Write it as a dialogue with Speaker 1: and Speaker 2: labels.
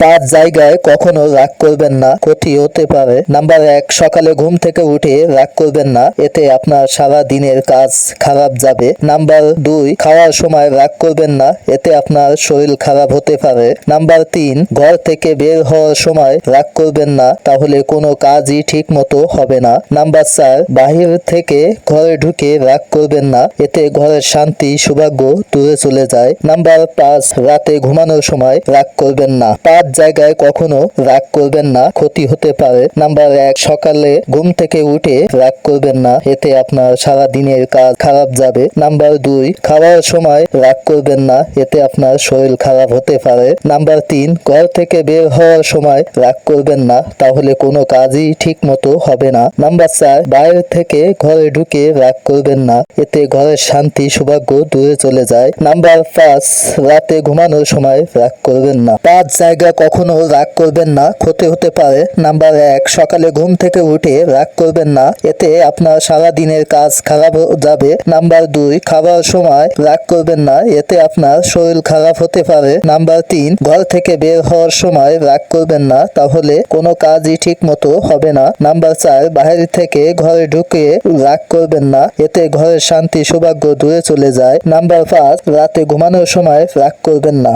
Speaker 1: পাঁচ জায়গায় কখনো রাগ করবেন না, ক্ষতি হতে পারে। নাম্বার 1, সকালে ঘুম থেকে উঠে রাগ করবেন না, এতে আপনার সারা দিনের কাজ খারাপ যাবে। নাম্বার 2, খাওয়ার সময় রাগ করবেন না, এতে আপনার শরীর খারাপ হতে পারে। নাম্বার 3, ঘর থেকে বের হওয়ার সময় রাগ করবেন না, তাহলে কোনো কাজই ঠিক মতো হবে না। নাম্বার 4, বাহির থেকে ঘরে ঢুকে রাগ করবেন না, এতে ঘরের শান্তি সৌভাগ্য দূরে চলে যায়। নাম্বার 5, রাতে ঘুমানোর সময় রাগ করবেন না। পাঁচ জায়গায় কখনো রাগ করবেন না, ক্ষতি হতে পারে। নাম্বার 1, সকালে ঘুম থেকে উঠে রাগ করবেন না, এতে আপনার সারা দিনের কাজ খারাপ যাবে। নাম্বার 2, খাওয়ার সময় রাগ করবেন না, এতে আপনার শরীর খারাপ হতে পারে। নাম্বার 3, ঘর থেকে বের হওয়ার সময় রাগ করবেন না, তাহলে কোনো কাজই ঠিক মতো হবে না। নাম্বার 4, বাইরে থেকে ঘরে ঢুকে রাগ করবেন না, এতে ঘরের শান্তি সৌভাগ্য দূরে চলে যায়। নাম্বার 5, রাতে ঘুমানোর সময় রাগ করবেন না। পাঁচ জায়গা কখনো রাগ করবেন না, ক্ষতি হতে পারে। নাম্বার 1, সকালে ঘুম থেকে উঠে রাগ করবেন না, এতে আপনার সারা দিনের কাজ খারাপ যাবে। নাম্বার 2, খাবার সময় রাগ করবেন না, এতে আপনার শরীর খারাপ হতে পারে। নাম্বার 3, ঘর থেকে বের হওয়ার সময় রাগ করবেন না, তাহলে কোনো কাজই ঠিক মতো হবে না। নাম্বার 4, বাইরে থেকে ঘরে ঢুকে রাগ করবেন না, এতে ঘরের শান্তি সৌভাগ্য দূরে চলে যায়। নাম্বার 5, রাতে ঘুমানোর সময় রাগ করবেন না।